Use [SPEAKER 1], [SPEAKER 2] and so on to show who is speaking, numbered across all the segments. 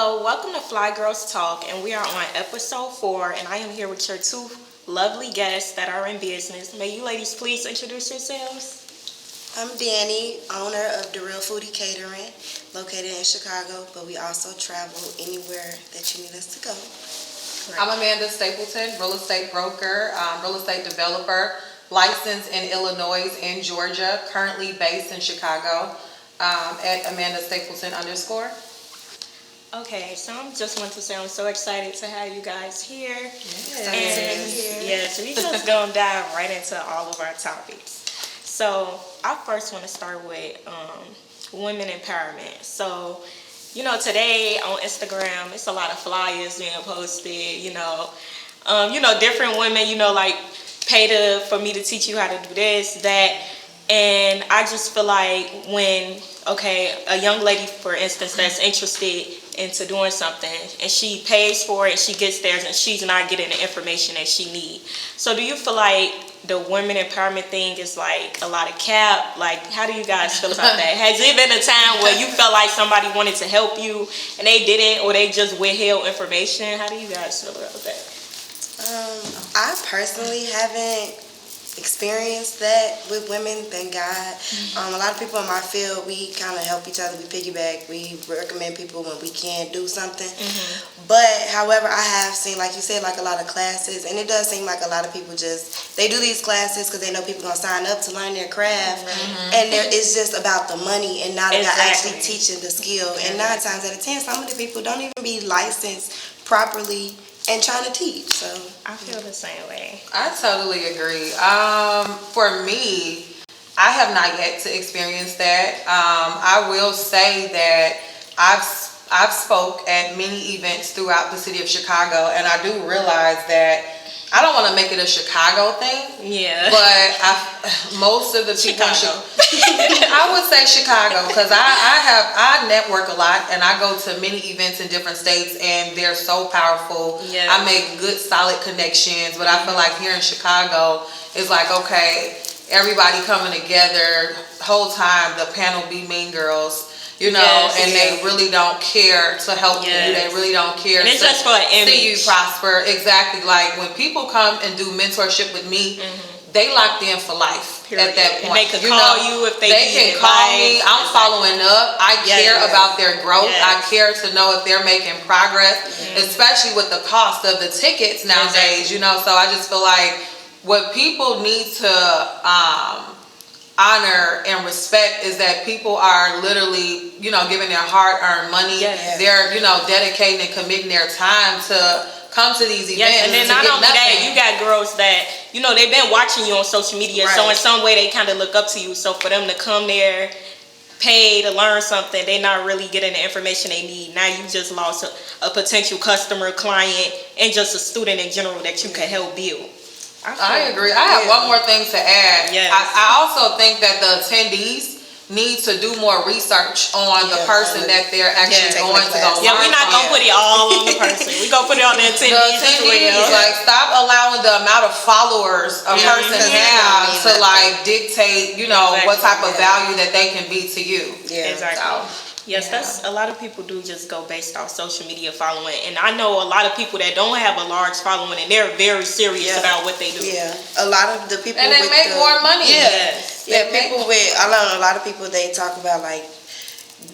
[SPEAKER 1] Hello, welcome to Fly Girls Talk, and we are on episode 4, and I am here with your two lovely guests that are in business. May you ladies please introduce yourselves?
[SPEAKER 2] I'm Danny, owner of DaRealFoodie Catering, located in Chicago, but we also travel anywhere that you need us to go.
[SPEAKER 3] Right. I'm Amanda Stapleton, real estate broker, real estate developer, licensed in Illinois and Georgia, currently based in Chicago at Amanda Stapleton _
[SPEAKER 1] Okay, so I just want to say I'm so excited to have you guys here.
[SPEAKER 3] Yes.
[SPEAKER 1] So we just gonna dive right into all of our topics. So I first want to start with women empowerment. So, today on Instagram, it's a lot of flyers being posted. Different women. Like for me to teach you how to do this, that, and I just feel like when a young lady, for instance, that's interested into doing something and she pays for it, she gets there and she's not getting the information that she needs. So do you feel like the women empowerment thing is like a lot of cap? Like, how do you guys feel about that? Has it been a time where you felt like somebody wanted to help you and they didn't, or they just withheld information? How do you guys feel about that?
[SPEAKER 2] I personally haven't experienced that with women, thank God. A lot of people in my field, we kind of help each other, we piggyback, we recommend people when we can't do something. But however, I have seen, like you said, like a lot of classes, and it does seem like a lot of people they do these classes because they know people gonna sign up to learn their craft, and it's just about the money and not about actually teaching the skill. And 9 times out of 10, some of the people don't even be licensed properly and trying to teach. So
[SPEAKER 1] I feel the same way.
[SPEAKER 3] I totally agree. For me, I have not yet to experience that. I will say that I've spoke at many events throughout the city of Chicago, and I do realize that I don't want to make it a Chicago thing.
[SPEAKER 1] Yeah.
[SPEAKER 3] But most of the people I would say Chicago, because I network a lot and I go to many events in different states and they're so powerful. Yeah. I make good solid connections, but I feel like here in Chicago it's like, okay, everybody coming together, whole time the panel be mean girls. And they really don't care to help you. They really don't care
[SPEAKER 1] to
[SPEAKER 3] just for see you prosper. Exactly. Like when people come and do mentorship with me, they locked in for life. Period. At that point.
[SPEAKER 1] And they can call you if they
[SPEAKER 3] can call me. I'm following up. I care about their growth. I care to know if they're making progress, especially with the cost of the tickets nowadays. So I just feel like what people need to honor and respect is that people are literally, giving their hard-earned money. Yes. They're, dedicating and committing their time to come to these events.
[SPEAKER 1] Yes, and then not only that, you got girls that, they've been watching you on social media, so in some way they kind of look up to you. So for them to come there, pay to learn something, they're not really getting the information they need. Now you just lost a potential customer, client, and just a student in general that you can help build.
[SPEAKER 3] I agree. I have one more thing to add. Yes. I also think that the attendees need to do more research on the person that they're actually going to go.
[SPEAKER 1] Yeah, we're not gonna put it all on the person. We're gonna put it on the attendees.
[SPEAKER 3] The attendees, like, stop allowing the amount of followers a person has to dictate, what type of value that they can be to you.
[SPEAKER 1] Yeah, exactly. Yes, that's a lot of people do just go based off social media following, and I know a lot of people that don't have a large following and they're very serious about what they do.
[SPEAKER 2] Yeah, a lot of the people
[SPEAKER 3] and they make more money.
[SPEAKER 2] People with I know a lot of people, they talk about like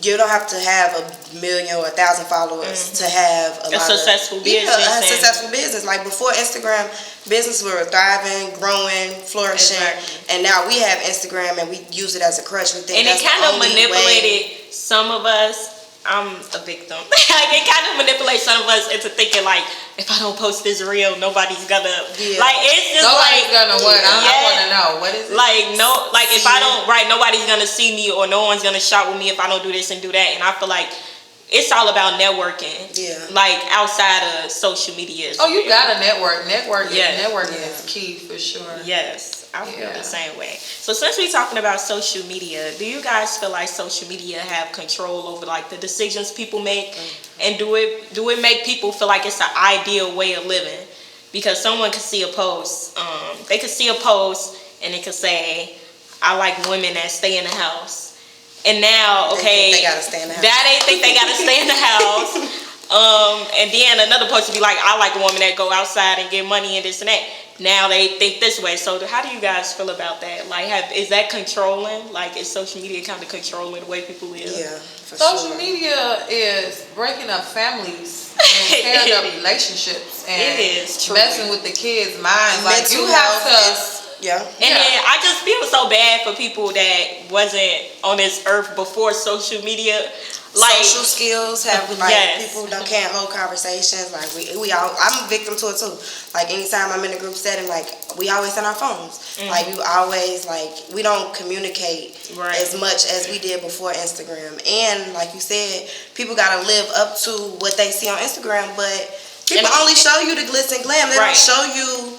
[SPEAKER 2] you don't have to have 1 million or 1,000 followers to have a
[SPEAKER 1] successful business.
[SPEAKER 2] A successful business. Like before Instagram, businesses were thriving, growing, flourishing, and now we have Instagram and we use it as a crutch. We think
[SPEAKER 1] it kind of manipulated some of us. I'm a victim. It kind of manipulates some of us into thinking like, if I don't post this reel, nobody's gonna it's just
[SPEAKER 3] nobody's gonna what? I want to know what is it?
[SPEAKER 1] If I don't nobody's gonna see me, or no one's gonna shop with me if I don't do this and do that. And I feel like it's all about networking. Yeah. Like outside of social media.
[SPEAKER 3] You gotta network. Networking is key for sure.
[SPEAKER 1] Yes. I feel the same way. So since we're talking about social media, do you guys feel like social media have control over the decisions people make? And do it make people feel like it's an ideal way of living? Because someone could see a post, they could see a post and it could say, I like women that stay in the house. And now,
[SPEAKER 2] they gotta stay in the house.
[SPEAKER 1] That they think they gotta stay in the house. And then another post would be like, I like a woman that go outside and get money and this and that. Now they think this way. So how do you guys feel about that? Like, is that controlling? Like, is social media kind of controlling the way people live?
[SPEAKER 2] Yeah,
[SPEAKER 3] social media is breaking up families and tearing up relationships and
[SPEAKER 1] it is
[SPEAKER 3] messing with the kids' minds. Like,
[SPEAKER 2] mental
[SPEAKER 3] you have
[SPEAKER 2] health
[SPEAKER 3] to.
[SPEAKER 1] And then I just feel so bad for people that wasn't on this earth before social media. Like,
[SPEAKER 2] social skills have people can't hold conversations. Like we all, I'm a victim to it too. Like anytime I'm in a group setting, like we always on our phones. Like we always we don't communicate as much as we did before Instagram. And like you said, people gotta live up to what they see on Instagram, but people only show you the glitz and glam. They don't show you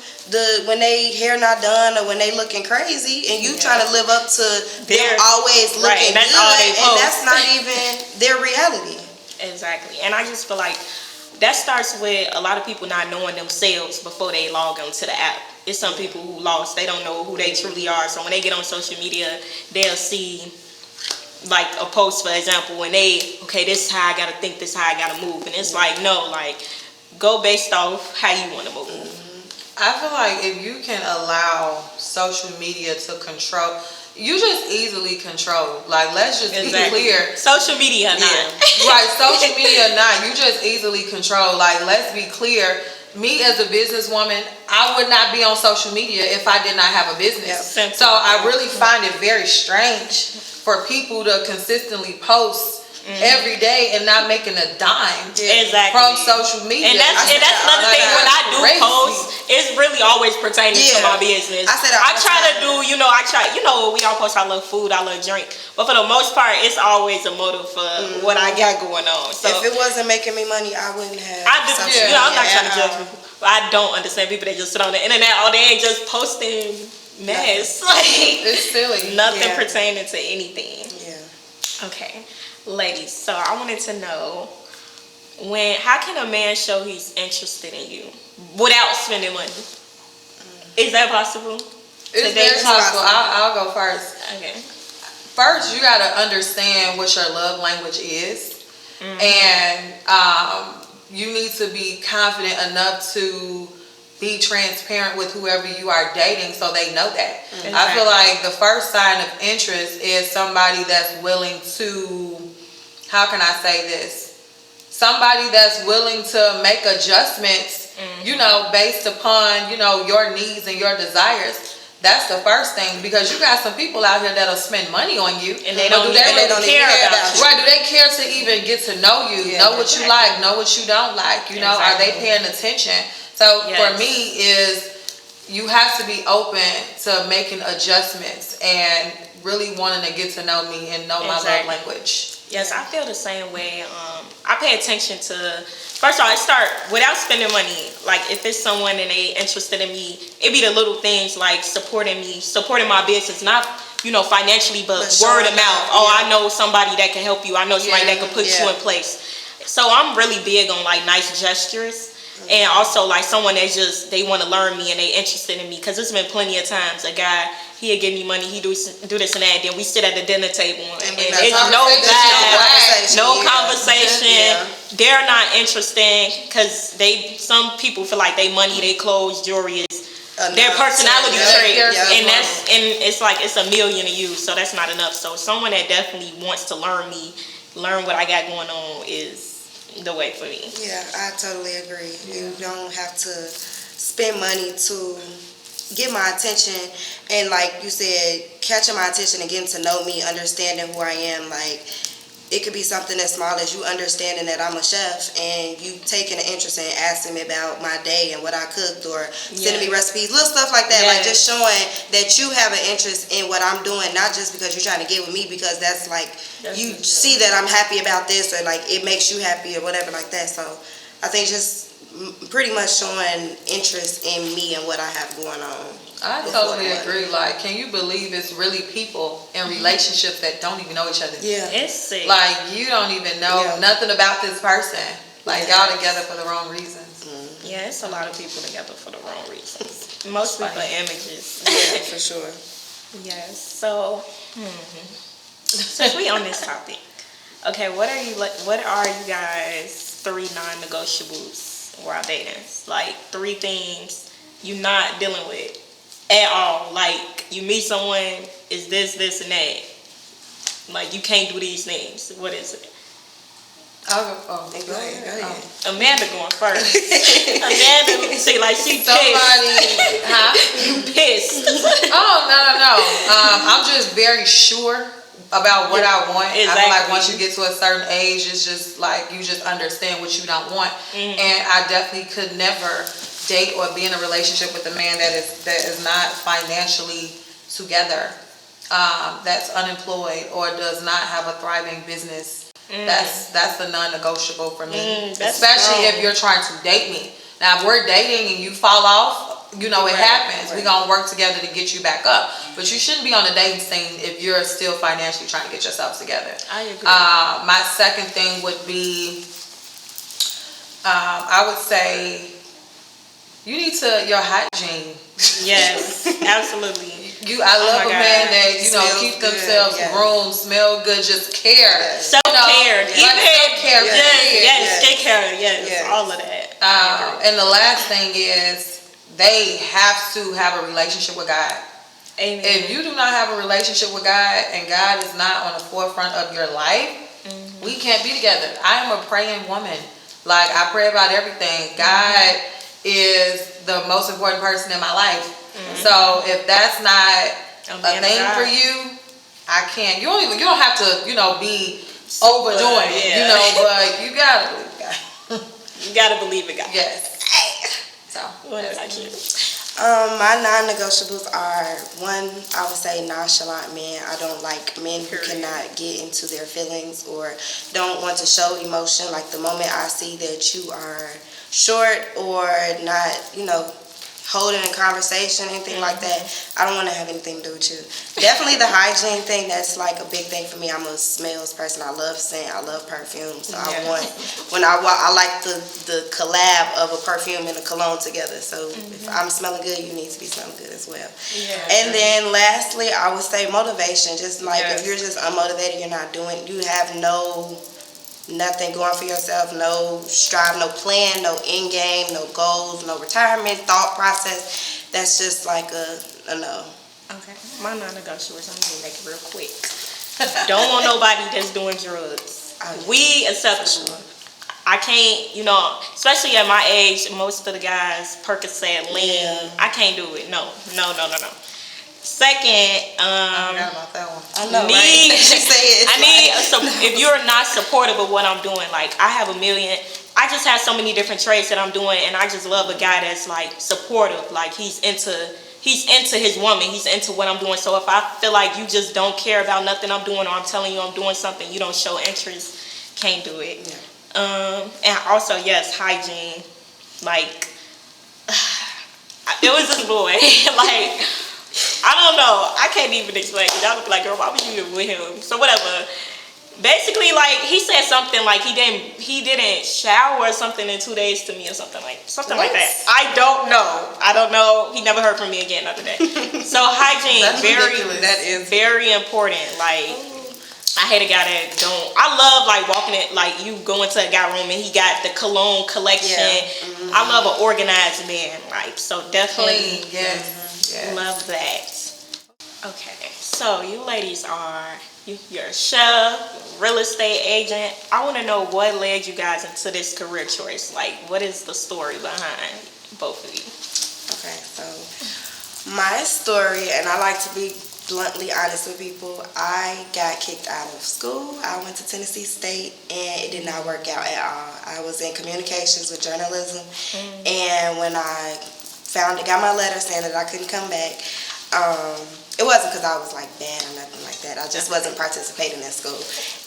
[SPEAKER 2] when they hair not done or when they looking crazy, and you trying to live up to them always looking good, and that's not even their reality.
[SPEAKER 1] Exactly. And I just feel like that starts with a lot of people not knowing themselves before they log onto the app. It's some people who lost, they don't know who they truly are. So when they get on social media, they'll see like a post, for example, when this is how I gotta think, this is how I gotta move, and it's like, no, like go based off how you want to move.
[SPEAKER 3] I feel like if you can allow social media to control, you just easily control. Like, let's just be clear.
[SPEAKER 1] Social media,
[SPEAKER 3] Right, social media, not. You just easily control. Like, let's be clear. Me as a businesswoman, I would not be on social media if I did not have a business. So I really find it very strange for people to consistently post every day and not making a dime from social media.
[SPEAKER 1] And that's another thing. When I do post, it's really always pertaining to my business. I try to do, we all post our love food, I love drink, but for the most part, it's always a motive for what I got going on. So
[SPEAKER 2] if it wasn't making me money, I wouldn't have.
[SPEAKER 1] I'm not trying to judge people. I don't understand people that just sit on the internet all day and just posting mess. Like,
[SPEAKER 3] it's silly.
[SPEAKER 1] Nothing pertaining to anything.
[SPEAKER 2] Yeah.
[SPEAKER 1] Okay. Ladies, so I wanted to know, how can a man show he's interested in you without spending money? Is that possible?
[SPEAKER 3] It's very possible. I'll go first.
[SPEAKER 1] Okay.
[SPEAKER 3] First, you got to understand what your love language is. And you need to be confident enough to be transparent with whoever you are dating so they know that. Exactly. I feel like the first sign of interest is somebody that's willing to, how can I say this? Somebody that's willing to make adjustments, based upon, your needs and your desires. That's the first thing, because you got some people out here that'll spend money on you
[SPEAKER 1] and they don't care about you.
[SPEAKER 3] Right? Do they care to even get to know you, know what you like, know what you don't like? Are they paying attention? So for me is you have to be open to making adjustments and really wanting to get to know me and know my love language.
[SPEAKER 1] Yes, I feel the same way. I pay attention to, first of all, I start without spending money. Like if it's someone and they interested in me, it be the little things like supporting me, supporting my business, not financially, but word of mouth. I know somebody that can help you. I know somebody that can put you in place. So I'm really big on like nice gestures. And also like someone that they want to learn me and they interested in me, because there's been plenty of times a guy, he'll give me money, he do this and that, then we sit at the dinner table and it's no vibe, no conversation. They're not interested because some people feel like they money, they clothes, jewelry is their personality trait, and it's like it's a million of you, so that's not enough. So someone that definitely wants to learn me, learn what I got going on is the way for me.
[SPEAKER 2] Yeah, I totally agree. You don't have to spend money to get my attention, and like you said, catching my attention and getting to know me, understanding who I am. Like it could be something as small as you understanding that I'm a chef and you taking an interest in asking me about my day and what I cooked, or sending me recipes, little stuff like that. Like just showing that you have an interest in what I'm doing, not just because you're trying to get with me because that's like you see that I'm happy about this, or like it makes you happy or whatever like that. So I think just pretty much showing interest in me and what I have going on.
[SPEAKER 3] I totally agree. Like, can you believe it's really people in relationships that don't even know each other?
[SPEAKER 2] Yeah.
[SPEAKER 1] It's sick.
[SPEAKER 3] Like, you don't even know nothing about this person. Like, y'all together for the wrong reasons.
[SPEAKER 1] Yeah, it's a lot of people together for the wrong reasons. Most people are images.
[SPEAKER 2] Yeah, for sure.
[SPEAKER 1] Yes. So, since we on this topic, okay, what are you guys' 3 non-negotiables while dating. Like 3 things you're not dealing with at all. Like you meet someone, is this, and that. Like you can't do these things. What is it?
[SPEAKER 2] Go ahead.
[SPEAKER 1] Amanda going first. Amanda, see, like she
[SPEAKER 3] Somebody, huh?
[SPEAKER 1] You pissed.
[SPEAKER 3] Oh, no. I'm just very sure about what I want.
[SPEAKER 1] Exactly.
[SPEAKER 3] I feel like once you get to a certain age, it's just like you just understand what you don't want. And I definitely could never date or be in a relationship with a man that is not financially together, that's unemployed or does not have a thriving business. That's the non-negotiable for me. Especially if you're trying to date me. Now, if we're dating and you fall off, it happens. We're going to work together to get you back up. But you shouldn't be on the dating scene if you're still financially trying to get yourself together.
[SPEAKER 1] I agree.
[SPEAKER 3] My second thing would be, I would say, you need your hygiene.
[SPEAKER 1] Yes, absolutely.
[SPEAKER 3] I love a man that keep themselves groomed, smell good, just care.
[SPEAKER 1] Self-care,
[SPEAKER 3] self-care.
[SPEAKER 1] Yes, skincare, yes, all of that.
[SPEAKER 3] And the last thing is they have to have a relationship with God.
[SPEAKER 1] Amen.
[SPEAKER 3] If you do not have a relationship with God and God is not on the forefront of your life, we can't be together. I am a praying woman. Like I pray about everything. God is the most important person in my life. So if that's not a thing for you, I can't. You don't have to, be overdoing it, but you gotta believe God.
[SPEAKER 1] You gotta believe in God.
[SPEAKER 3] Yes. So
[SPEAKER 1] what about you?
[SPEAKER 2] My non-negotiables are, one, I would say nonchalant men. I don't like men who cannot get into their feelings or don't want to show emotion. Like the moment I see that you are short or not, holding a conversation, anything like that, I don't want to have anything to do with you. Definitely the hygiene thing, that's like a big thing for me. I'm a smells person. I love scent. I love perfume. So I want, when I walk, I like the collab of a perfume and a cologne together. So if I'm smelling good, you need to be smelling good as well. Yeah. And then lastly, I would say motivation. Just like if you're just unmotivated, you have nothing going for yourself, no strive, no plan, no end game, no goals, no retirement thought process. That's just like a no. Okay.
[SPEAKER 1] My non-negotiables, I'm gonna make it real quick. Don't want nobody that's doing drugs. We acceptable. I can't, especially at my age, most of the guys Percocet, lean. I can't do it. No. Second,
[SPEAKER 3] I forgot about that one.
[SPEAKER 2] I know, right?
[SPEAKER 1] If you're not supportive of what I'm doing, like I just have so many different traits that I'm doing, and I just love a guy that's like supportive, like he's into his woman, he's into what I'm doing. So if I feel like you just don't care about nothing I'm doing, or I'm telling you I'm doing something, you don't show interest, can't do it. And also, yes, hygiene. Like it was this boy, like. I don't know. I can't even explain it. I was like, girl, why would you even with him? So whatever. Basically, like he said something like he didn't shower or something in 2 days to me or something like that. I don't know. He never heard from me again after that. So hygiene, that is very important. Like I hate a guy that don't. I love like walking it, like you go into a guy room and he got the cologne collection. I love an organized man. Like so definitely. Love that. Okay, so you ladies you're a chef, real estate agent. I want to know what led you guys into this career choice. Like, what is the story behind both of you?
[SPEAKER 2] Okay, so my story, and I like to be bluntly honest with people, I got kicked out of school. I went to Tennessee State, and it did not work out at all. I was in communications with journalism, and when I got my letter saying that I couldn't come back. It wasn't because I was like bad or nothing like that. I just wasn't participating in school.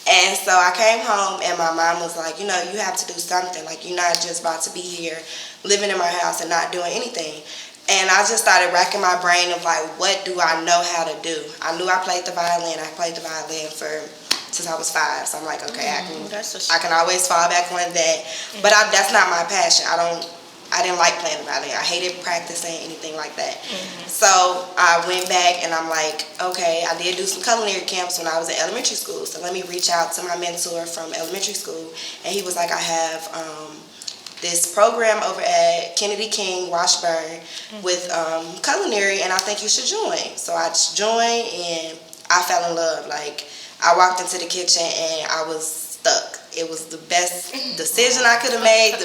[SPEAKER 2] And so I came home and my mom was like, you have to do something. Like you're not just about to be here living in my house and not doing anything. And I just started racking my brain of like, what do I know how to do? I knew I played the violin. I played the violin since I was 5. So I'm like, okay, I can always fall back on that. But that's not my passion. I don't I didn't like playing the violin. I hated practicing, anything like that. So I went back and I'm like, okay, I did do some culinary camps when I was in elementary school. So let me reach out to my mentor from elementary school. And he was like, I have this program over at Kennedy King Washburn with culinary, and I think you should join. So I joined and I fell in love. Like, I walked into the kitchen and I was stuck. It was the best decision I could have made,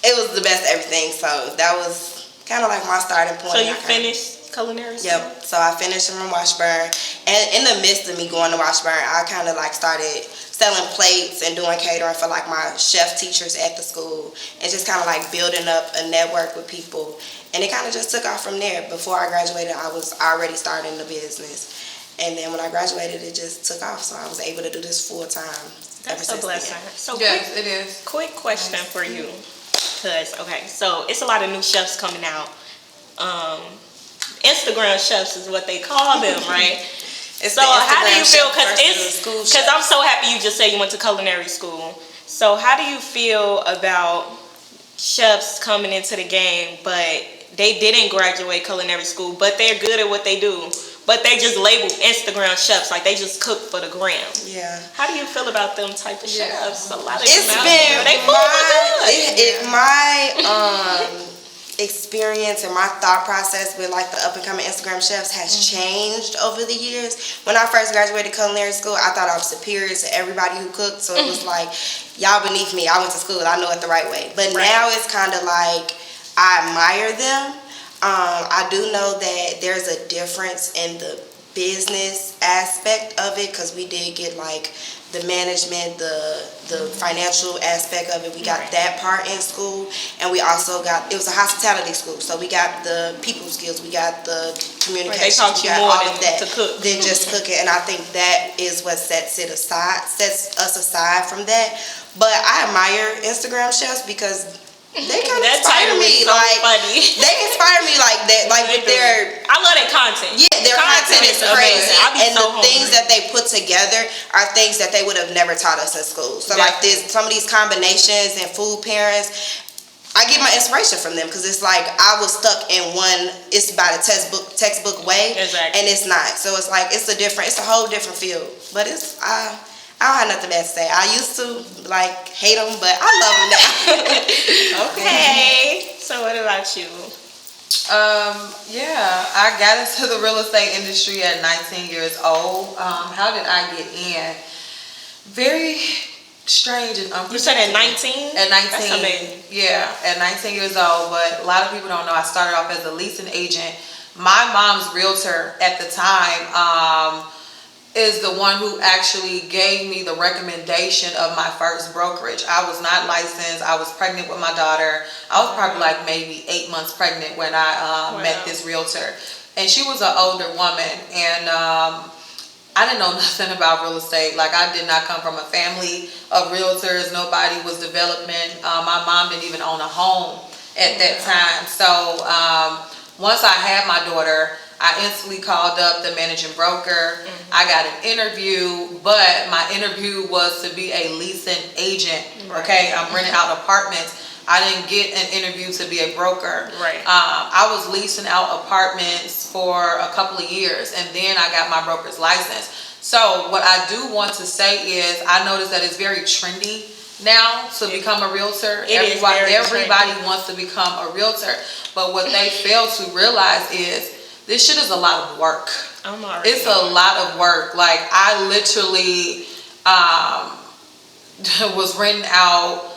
[SPEAKER 2] it was the best everything. So that was kind of like my starting point.
[SPEAKER 1] So you finished culinary school?
[SPEAKER 2] Yep. So I finished from Washburn. And in the midst of me going to Washburn, I kind of like started selling plates and doing catering for like my chef teachers at the school, and just kind of like building up a network with people. And it kind of just took off from there. Before I graduated, I was already starting the business. And then when I graduated, it just took off. So I was able to do this full time.
[SPEAKER 1] That's a blessing. So
[SPEAKER 3] yes, it is.
[SPEAKER 1] Quick question for you. Because, okay, so it's a lot of new chefs coming out. Instagram chefs is what they call them, right? So how do you feel? Because I'm so happy you just said you went to culinary school. So how do you feel about chefs coming into the game, but they didn't graduate culinary school, but they're good at what they do, but they just label Instagram chefs, like they just cook for the gram?
[SPEAKER 2] Yeah.
[SPEAKER 1] How do you feel about them type of chefs? A lot of
[SPEAKER 2] It's
[SPEAKER 1] them out
[SPEAKER 2] been
[SPEAKER 1] there.
[SPEAKER 2] my experience and my thought process with like the up and coming Instagram chefs has changed over the years. When I first graduated culinary school, I thought I was superior to everybody who cooked. So it was like, y'all beneath me. I went to school. I know it the right way. But now it's kind of like I admire them. I do know that there's a difference in the business aspect of it, because we did get like the management, the financial aspect of it. We got that part in school, and we also got, it was a hospitality school, so we got the people skills, we got the communication,
[SPEAKER 1] they taught you
[SPEAKER 2] we got
[SPEAKER 1] more
[SPEAKER 2] all of that
[SPEAKER 1] to cook
[SPEAKER 2] than just cooking. And I think that is what sets us aside from that. But I admire Instagram chefs because they kind of inspire me.
[SPEAKER 1] So
[SPEAKER 2] like
[SPEAKER 1] funny.
[SPEAKER 2] They inspire me like that. Like with their,
[SPEAKER 1] I love their content.
[SPEAKER 2] yeah, their content is crazy, and the things
[SPEAKER 1] that
[SPEAKER 2] that they put together are things that they would have never taught us in school. So like this, some of these combinations and food pairings, I get my inspiration from them, because it's like I was stuck in one. It's by the textbook way, and it's not. So it's like it's a whole different field. But it's I don't have nothing bad to say. I used to like hate them, but I love them now.
[SPEAKER 1] Okay. So what about you?
[SPEAKER 3] Yeah, I got into the real estate industry at 19 years old. How did I get in? Very strange and unpredictable.
[SPEAKER 1] You said at 19?
[SPEAKER 3] At 19.
[SPEAKER 1] That's amazing.
[SPEAKER 3] Yeah, at 19 years old. But a lot of people don't know I started off as a leasing agent. My mom's realtor at the time is the one who actually gave me the recommendation of my first brokerage. I was not licensed. I was pregnant with my daughter. I was probably like maybe 8 months pregnant when I met this realtor. And she was an older woman. And I didn't know nothing about real estate. Like, I did not come from a family of realtors. Nobody was development. My mom didn't even own a home at that time. So once I had my daughter, I instantly called up the managing broker. I got an interview, but my interview was to be a leasing agent. Okay, I'm renting out apartments. I didn't get an interview to be a broker. I was leasing out apartments for a couple of years, and then I got my broker's license. So what I do want to say is, I noticed that it's very trendy now to become a realtor. Everybody wants to become a realtor, but what they fail to realize is this shit is a lot of work. It's a lot of work. Like, I literally was renting out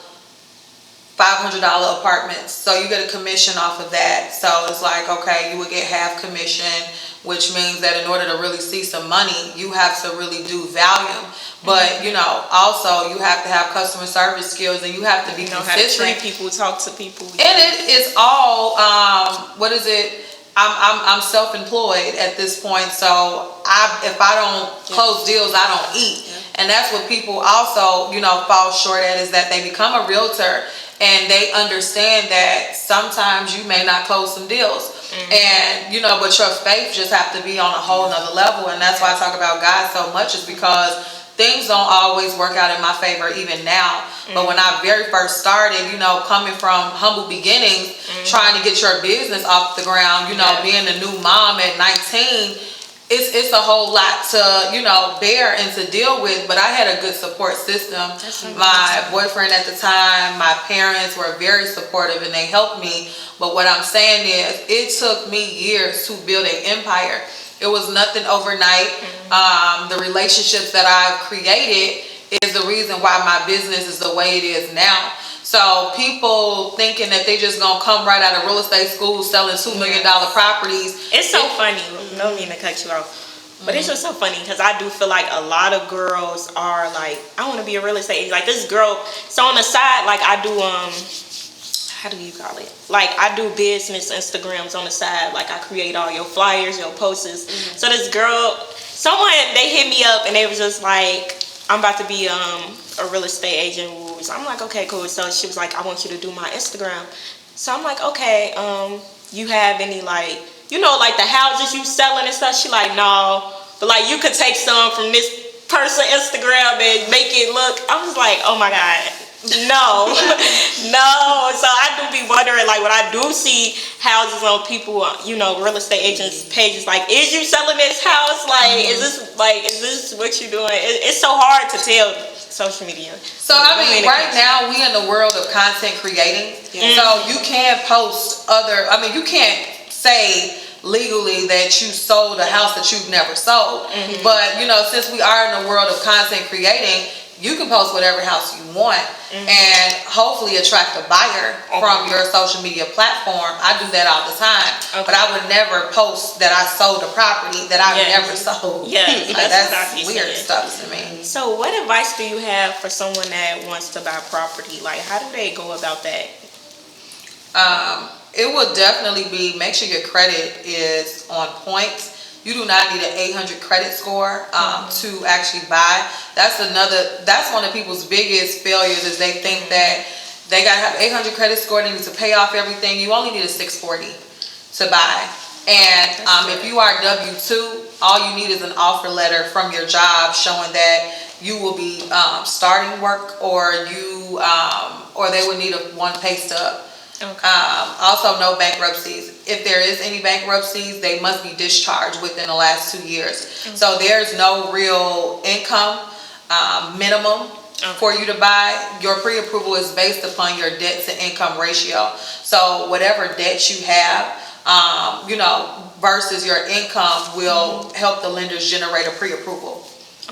[SPEAKER 3] $500 apartments. So you get a commission off of that. So it's like, okay, you would get half commission, which means that in order to really see some money, you have to really do volume. But, you know, also you have to have customer service skills, and you have to be consistent.
[SPEAKER 1] How to treat people, talk to people.
[SPEAKER 3] And it is all, I'm self-employed at this point, so if I don't close deals, I don't eat. And that's what people also, fall short at, is that they become a realtor and they understand that sometimes you may not close some deals. And, but your faith just have to be on a whole nother level. And that's why I talk about God so much, is because things don't always work out in my favor even now. But when I very first started, you know, coming from humble beginnings, trying to get your business off the ground, you know, being a new mom at 19, it's a whole lot to, you know, bear and to deal with. But I had a good support system. My boyfriend at the time, my parents were very supportive and they helped me. But what I'm saying is, it took me years to build an empire. It was nothing overnight. The relationships that I've created is the reason why my business is the way it is now. So people thinking that they just gonna come right out of real estate school selling $2 million properties.
[SPEAKER 1] It's so funny. No mean to cut you off, but it's just so funny because I do feel like a lot of girls are like, I want to be a real estate agent. Like this girl. So on the side, like I do how do you call it? Like I do business Instagrams on the side. Like I create all your flyers, your posters. So this girl, someone, they hit me up and they was just like, I'm about to be a real estate agent. So I'm like, okay, cool. So she was like, I want you to do my Instagram. So I'm like, okay, you have any like, you know, like the houses you selling and stuff? She like, no, but like you could take some from this person Instagram and make it look. I was like, oh my God, no, no. So I do be wondering, like when I do see houses on people, you know, real estate agents pages, like, is you selling this house? Like, is this what you doing? It's so hard to tell. Social media.
[SPEAKER 3] So I mean, right now we in the world of content creating. So you can't post you can't say legally that you sold a house that you've never sold. But you know, since we are in the world of content creating, you can post whatever house you want and hopefully attract a buyer from your social media platform. I do that all the time. But I would never post that I sold a property that I've never sold. Like, that's weird stuff to me.
[SPEAKER 1] So what advice do you have for someone that wants to buy property? Like, how do they go about that?
[SPEAKER 3] It will definitely be, make sure your credit is on point. You do not need an 800 credit score to actually buy. That's one of people's biggest failures, is they think that they got to have 800 credit score, they need to pay off everything. You only need a 640 to buy. And if you are W-2, all you need is an offer letter from your job showing that you will be starting work, or they would need one pay stub. Also, no bankruptcies. If there is any bankruptcies, they must be discharged within the last 2 years. So there's no real income minimum for you to buy. Your pre-approval is based upon your debt to income ratio. So whatever debt you have, versus your income will help the lenders generate a pre-approval.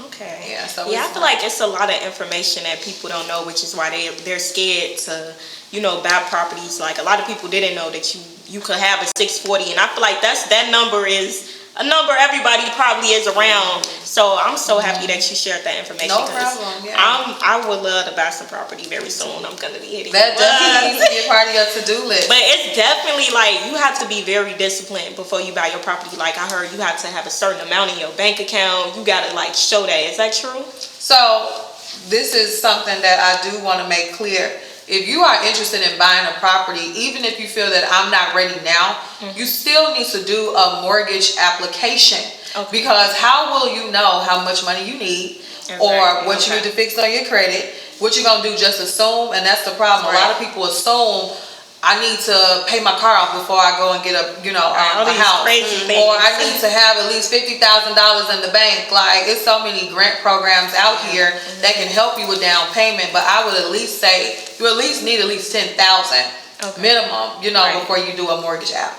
[SPEAKER 1] Okay.
[SPEAKER 3] Yeah. So
[SPEAKER 1] I feel like it's a lot of information that people don't know, which is why they're scared to, buy properties. Like a lot of people didn't know that you could have a 640, and I feel like that number is a number everybody probably is around. So I'm so happy that you shared that information.
[SPEAKER 3] No problem. Yeah.
[SPEAKER 1] I would love to buy some property very soon. I'm gonna be hitting
[SPEAKER 3] that. Definitely needs to be a part of your to-do list.
[SPEAKER 1] But it's definitely like you have to be very disciplined before you buy your property. Like I heard, you have to have a certain amount in your bank account. You gotta like show that. Is that true?
[SPEAKER 3] So this is something that I do want to make clear. If you are interested in buying a property, even if you feel that I'm not ready now, you still need to do a mortgage application. Because how will you know how much money you need or what you need to fix on your credit? What you gonna do, just assume? And that's the problem. A lot of people assume, I need to pay my car off before I go and get a house, or I need to have at least $50,000 in the bank. Like, it's so many grant programs out here that can help you with down payment. But I would at least say you at least need at least $10,000 minimum, before you do a mortgage app.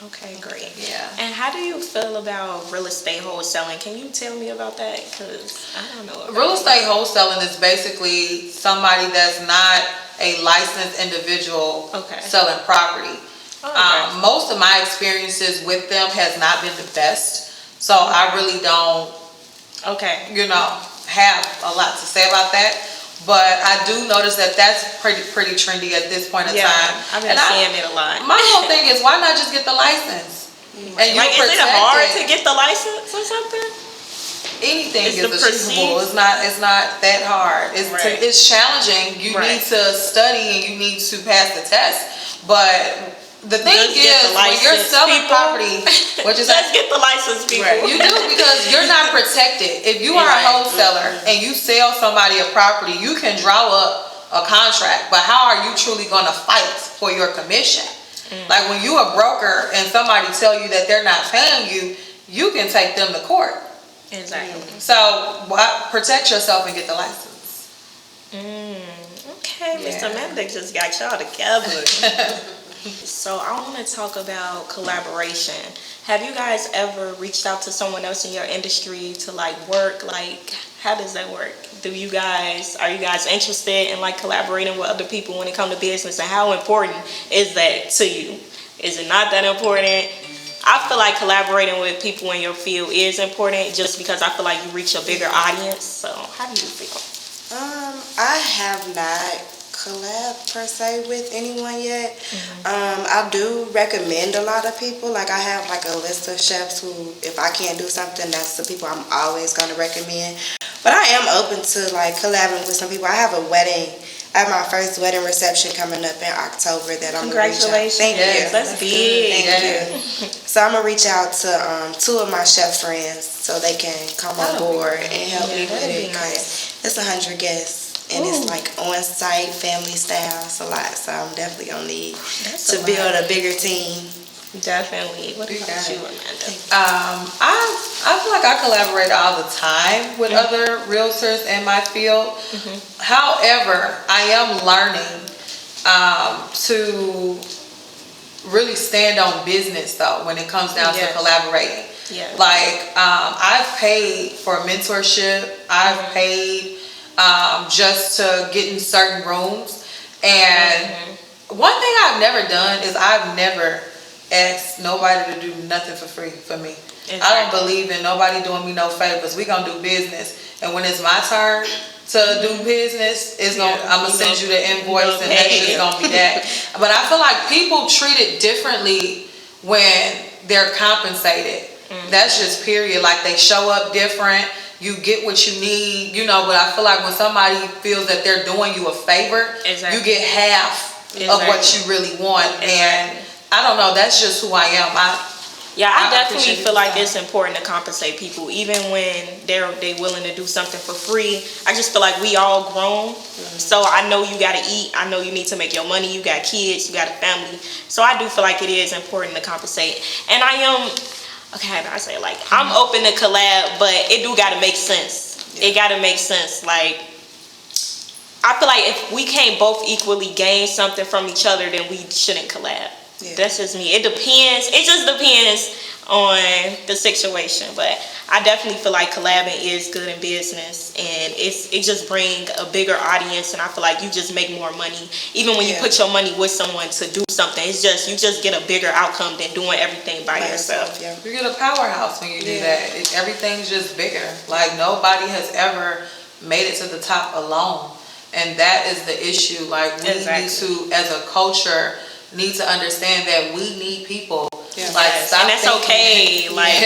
[SPEAKER 1] Okay, great.
[SPEAKER 3] Yeah.
[SPEAKER 1] And how do you feel about real estate wholesaling? Can you tell me about that? Because I don't know.
[SPEAKER 3] Real estate wholesaling is basically somebody that's not a licensed individual selling property. Most of my experiences with them has not been the best, so I really don't have a lot to say about that. But I do notice that that's pretty trendy at this point in time.
[SPEAKER 1] I've been seeing it a lot.
[SPEAKER 3] My whole thing is, why not just get the license? And
[SPEAKER 1] like, is it hard to get the license or something?
[SPEAKER 3] Anything is achievable. It's not that hard. It's challenging. You need to study and you need to pass the test. But The thing is, when you're selling property, which is
[SPEAKER 1] let's get the license, people.
[SPEAKER 3] Right. You do, because you're not protected. If you are a wholesaler and you sell somebody a property, you can draw up a contract, but how are you truly going to fight for your commission? Like when you a broker and somebody tell you that they're not paying you, you can take them to court.
[SPEAKER 1] Exactly.
[SPEAKER 3] So protect yourself and get the license.
[SPEAKER 1] Okay, Mr. Mendick just got y'all together. So I want to talk about collaboration. Have you guys ever reached out to someone else in your industry to like work? Like, how does that work? Are you guys interested in like collaborating with other people when it comes to business? And how important is that to you? Is it not that important? I feel like collaborating with people in your field is important just because I feel like you reach a bigger audience. So how do you feel?
[SPEAKER 2] I have not collab per se with anyone yet. I do recommend a lot of people. Like I have like a list of chefs who, if I can't do something, that's the people I'm always going to recommend. But I am open to like collabing with some people. I have my first wedding reception coming up in October that I'm going to reach out.
[SPEAKER 1] Congratulations.
[SPEAKER 2] Thank you.
[SPEAKER 1] That's big.
[SPEAKER 2] Thank you. So I'm going to reach out to 2 of my chef friends so they can come on board and help me with it. Nice. It's 100 guests. And it's like on-site, family style. It's a lot. So I'm definitely going to need to build a bigger team.
[SPEAKER 1] Definitely. What about you, Amanda?
[SPEAKER 3] I feel like I collaborate all the time with other realtors in my field. However, I am learning to really stand on business though when it comes down to collaborating. Like I've paid for mentorship. I've paid just to get in certain rooms. And one thing I've never done is I've never asked nobody to do nothing for free for me. Exactly. I don't believe in nobody doing me no favors. We gonna do business, and when it's my turn to do business, I'm gonna send you the invoice, and that's just gonna be that. But I feel like people treat it differently when they're compensated. That's just period. Like they show up different. You get what you need, but I feel like when somebody feels that they're doing you a favor, you get half of what you really want. And I don't know, that's just who I am.
[SPEAKER 1] I definitely feel like it's important to compensate people, even when they willing to do something for free. I just feel like we all grown, so I know you gotta eat. I know you need to make your money. You got kids, you got a family, so I do feel like it is important to compensate. And I am. Okay, I say like I'm open to collab, but it do gotta make sense. It gotta make sense. Like I feel like if we can't both equally gain something from each other, then we shouldn't collab. That's just me. It depends. It just depends on the situation. But I definitely feel like collabing is good in business, and it just bring a bigger audience, and I feel like you just make more money. Even when you put your money with someone to do something, you just get a bigger outcome than doing everything by yourself.
[SPEAKER 3] You get a powerhouse when you do that. Everything's just bigger. Like nobody has ever made it to the top alone, and that is the issue. Like we need to, as a culture, need to understand that we need people. Like,
[SPEAKER 1] and that's okay. Like,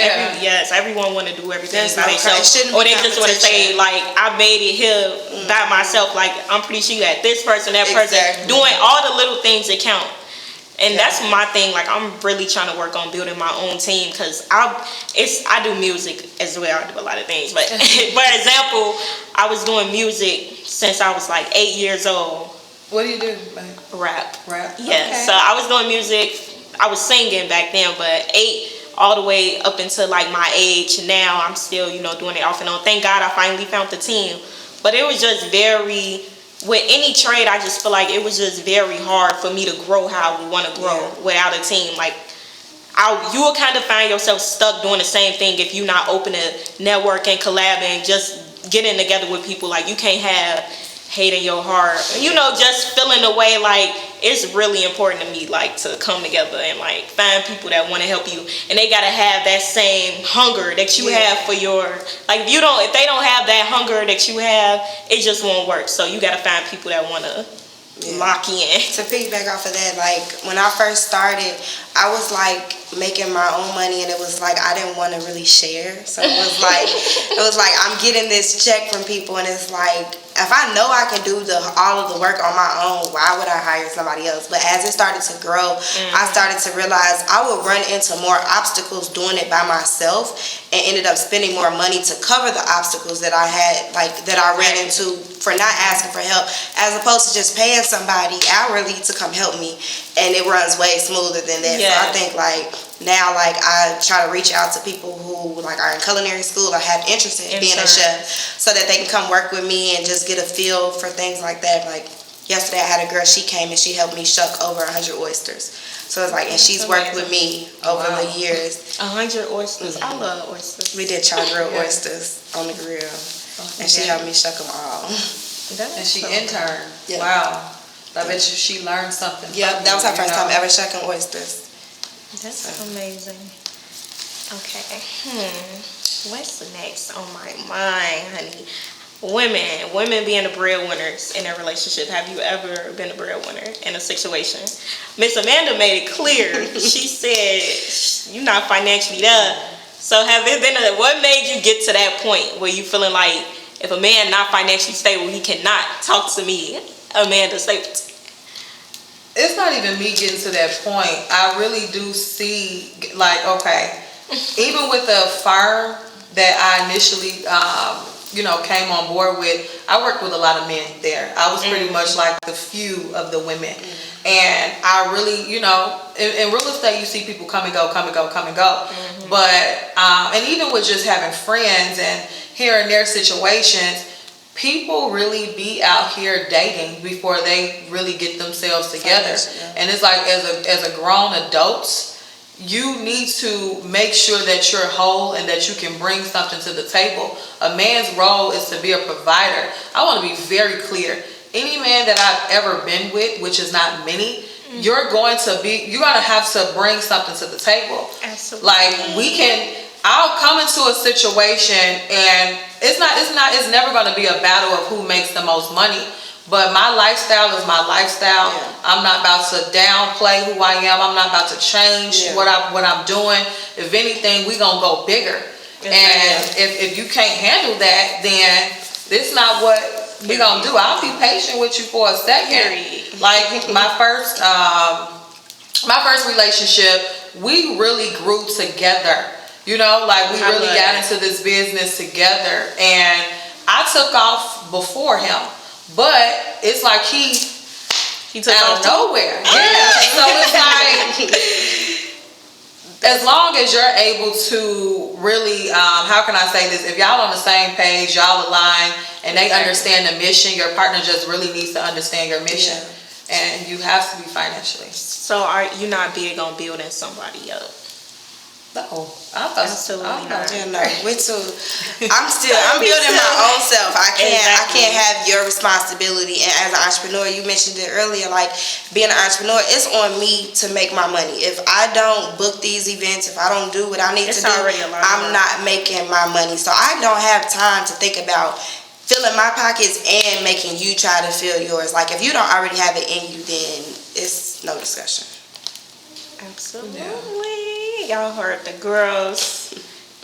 [SPEAKER 1] everyone want to do everything by themselves, or they just want to say, like, I made it here by myself. Like, I'm pretty sure you had this person, that person, doing all the little things that count. And that's my thing. Like, I'm really trying to work on building my own team, because I do music as well. I do a lot of things, but for example, I was doing music since I was like 8 years old.
[SPEAKER 3] What do you do?
[SPEAKER 1] Rap.
[SPEAKER 3] Yeah.
[SPEAKER 1] Okay. So I was doing music. I was singing back then, but 8 all the way up until like my age. Now I'm still, doing it off and on. Thank God I finally found the team. But it was just with any trade, I just feel like it was just very hard for me to grow how I would want to grow without a team. Like, you will kind of find yourself stuck doing the same thing if you're not open to network and collabing, just getting together with people. Like, you can't have hate in your heart, just feeling the way. Like, it's really important to me, like, to come together and like find people that want to help you, and they gotta have that same hunger that you have for your, like, if they don't have that hunger that you have, it just won't work. So you gotta find people that want to lock in.
[SPEAKER 2] To piggyback off of that, like when I first started, I was like making my own money, and it was like I didn't want to really share. So it was like I'm getting this check from people, and it's like if I know I can do all of the work on my own, why would I hire somebody else? But as it started to grow, I started to realize I would run into more obstacles doing it by myself, and ended up spending more money to cover the obstacles that I had, like that I ran into for not asking for help, as opposed to just paying somebody hourly to come help me, and it runs way smoother than that. So I think like now, like I try to reach out to people who like are in culinary school or have interest in being a chef, so that they can come work with me and just get a feel for things like that. Like yesterday I had a girl, she came and she helped me shuck over 100 oysters. So it's like, and she's worked with me over the years.
[SPEAKER 1] 100 oysters. I love oysters.
[SPEAKER 2] We did char-grilled oysters on the grill, and she helped me shuck them all.
[SPEAKER 3] And she interned. Wow. I bet you she learned something.
[SPEAKER 2] Yep, that was her first time ever shucking oysters.
[SPEAKER 1] That's amazing. Okay. What's next on my mind, honey? Women being the breadwinners in a relationship. Have you ever been a breadwinner in a situation? Miss Amanda made it clear. She said you're not financially there. So have it been what made you get to that point where you feeling like if a man not financially stable, he cannot talk to me, Amanda Stapleton?
[SPEAKER 3] It's not even me getting to that point. I really do see, like, okay, even with the firm that I initially came on board with, I worked with a lot of men there. I was pretty much like the few of the women. And I really, in real estate, you see people come and go. But, and even with just having friends and hearing their situations, people really be out here dating before they really get themselves together. And it's like, as a grown adult, you need to make sure that you're whole and that you can bring something to the table. A man's role is to be a provider. I want to be very clear. Any man that I've ever been with, which is not many, you're going to have to bring something to the table.
[SPEAKER 1] Absolutely.
[SPEAKER 3] Like I'll come into a situation and it's never going to be a battle of who makes the most money. But my lifestyle is my lifestyle. I'm not about to downplay who I am. I'm not about to change what I'm doing. If anything, we gonna go bigger. And if you can't handle that, then this is not what we gonna do. I'll be patient with you for a second. Like my first relationship, we really grew together. Like we really got into this business together, and I took off before him. But it's like he took out of nowhere. So it's like, as long as you're able to really, how can I say this? If y'all on the same page, y'all align, and they understand the mission, your partner just really needs to understand your mission. And you have to be financially.
[SPEAKER 1] So are you not big on building somebody up?
[SPEAKER 3] No,
[SPEAKER 1] absolutely not.
[SPEAKER 2] No, we're too. I'm building my own self. I can't have your responsibility. And as an entrepreneur, you mentioned it earlier, like being an entrepreneur, it's on me to make my money. If I don't book these events, if I don't do what I need to do, I'm not making my money. So I don't have time to think about filling my pockets and making you try to fill yours. Like if you don't already have it in you, then it's no discussion.
[SPEAKER 1] Absolutely. Y'all heard the girls.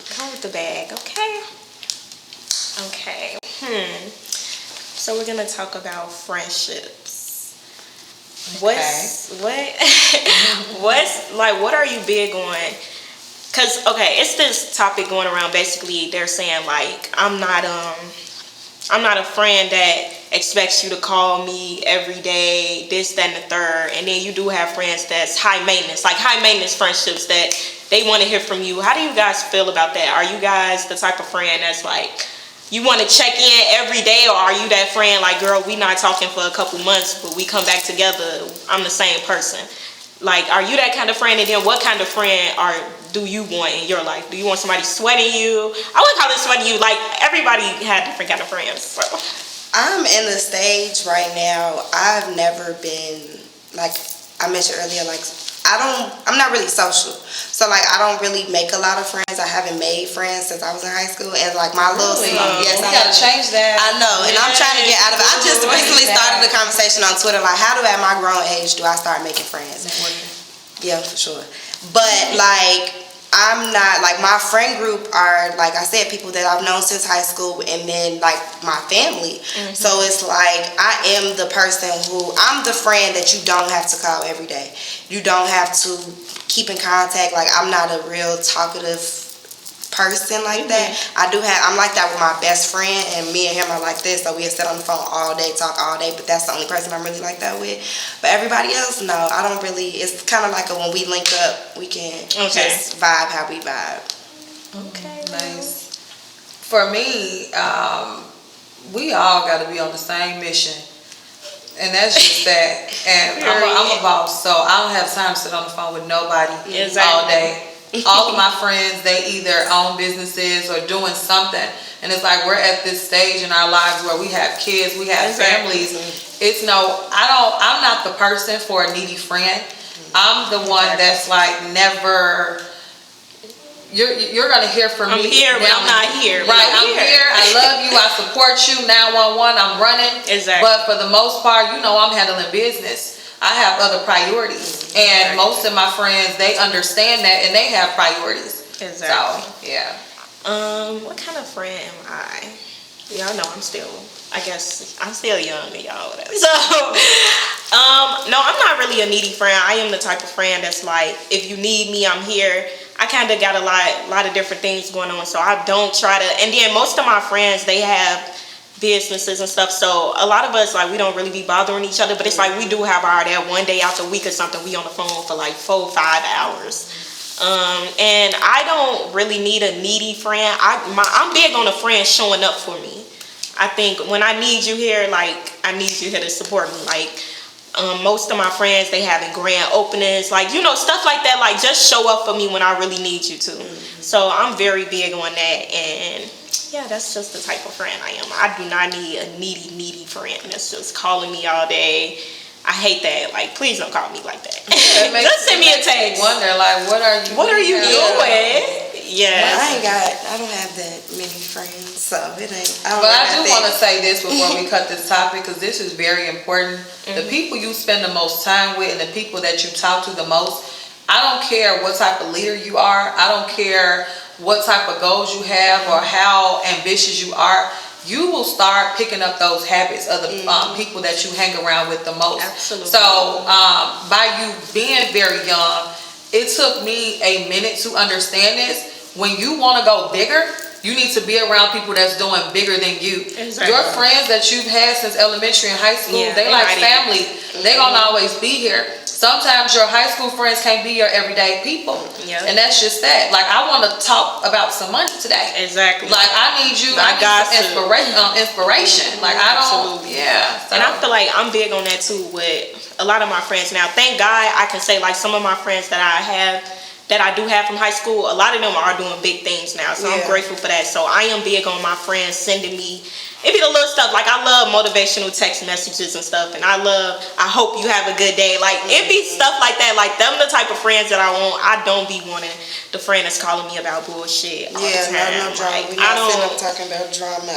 [SPEAKER 1] Come with the bag, okay? Okay. So we're gonna talk about friendships. What are you big on? Cause it's this topic going around. Basically, they're saying like I'm not a friend that expects you to call me every day, this, that, and the third. And then you do have friends that's high maintenance, like high maintenance friendships that they want to hear from you. How do you guys feel about that? Are you guys the type of friend that's like, you want to check in every day? Or are you that friend like, girl, we not talking for a couple months, but we come back together, I'm the same person? Like, are you that kind of friend? And then what kind of friend do you want in your life? Do you want somebody sweating you? I wouldn't call it sweating you. Like, everybody had different kind of friends. So.
[SPEAKER 2] I'm in the stage right now. I've never been, like I mentioned earlier, like I'm not really social. So like I don't really make a lot of friends. I haven't made friends since I was in high school. And like my little
[SPEAKER 3] yes, we gotta change that.
[SPEAKER 2] I know, and I'm trying to get out of it. I just recently started a conversation on Twitter, like how at my grown age do I start making friends? Yeah, for sure. But like I'm not, like, my friend group are, like I said, people that I've known since high school, and then, like, my family. So it's like, I am the person I'm the friend that you don't have to call every day. You don't have to keep in contact. Like, I'm not a real talkative person like that. I'm like that with my best friend, and me and him are like this, so we'll sit on the phone all day, talk all day, but that's the only person I'm really like that with. But everybody else, no, I don't really. It's kind of like when we link up, we can just vibe how we vibe.
[SPEAKER 1] Okay,
[SPEAKER 3] nice. For me, we all got to be on the same mission, and that's just that. And I'm a boss, so I don't have time to sit on the phone with nobody all day. All of my friends, they either own businesses or doing something, and it's like we're at this stage in our lives where we have kids, we have families. It's I'm not the person for a needy friend. I'm the one that's like never. You're gonna hear from me.
[SPEAKER 1] I'm here, but I'm not here.
[SPEAKER 3] Right, I'm here. I love you. I support you. 911. I'm running.
[SPEAKER 1] Exactly.
[SPEAKER 3] But for the most part, I'm handling business. I have other priorities, and most of my friends, they understand that, and they have priorities.
[SPEAKER 1] Exactly.
[SPEAKER 3] So, yeah.
[SPEAKER 1] What kind of friend am I? Y'all know I'm still young to y'all. So, no, I'm not really a needy friend. I am the type of friend that's like, if you need me, I'm here. I kind of got a lot of different things going on, so I don't try to. And then most of my friends, they have businesses and stuff, so a lot of us, like, we don't really be bothering each other, but it's like we do have that one day out the week or something, we on the phone for like 4 or 5 hours. And I don't really need a needy friend. I'm big on a friend showing up for me. I think when I need you here, like, I need you here to support me. Like, most of my friends, they having grand openings, like, stuff like that. Like, just show up for me when I really need you to. So I'm very big on that, and yeah, that's just the type of friend I am. I do not need a needy friend that's just calling me all day. I hate that. Like, please don't call me like that. Just send me a text.
[SPEAKER 3] Wonder, like, what are you
[SPEAKER 1] doing? Yes.
[SPEAKER 2] I don't have that many friends, so it ain't.
[SPEAKER 3] But I do want to say this before we cut this topic, because this is very important. The people you spend the most time with and the people that you talk to the most, I don't care what type of leader you are. I don't care what type of goals you have or how ambitious you are. You will start picking up those habits of the people that you hang around with the most.
[SPEAKER 1] Absolutely.
[SPEAKER 3] So by you being very young, it took me a minute to understand this. When you want to go bigger, you need to be around people that's doing bigger than you.
[SPEAKER 1] Exactly.
[SPEAKER 3] Your friends that you've had since elementary and high school, they like family. They're going to always be here. Sometimes your high school friends can't be your everyday people. Yep. And that's just that. Like, I want to talk about some money today.
[SPEAKER 1] Exactly.
[SPEAKER 3] Like, I need you. I need some inspiration. Like, I don't.
[SPEAKER 1] Absolutely.
[SPEAKER 3] Yeah. So.
[SPEAKER 1] And I feel like I'm big on that too with a lot of my friends now. Thank God I can say, like, some of my friends that I do have from high school, a lot of them are doing big things now. So I'm grateful for that. So I am big on my friends sending me, it be the little stuff. Like, I love motivational text messages and stuff. And I hope you have a good day. Like, it be stuff like that. Like, them the type of friends that I want. I don't be wanting the friend that's calling me about bullshit all the time.
[SPEAKER 2] No drama.
[SPEAKER 1] Like,
[SPEAKER 2] We're not sitting up talking about drama.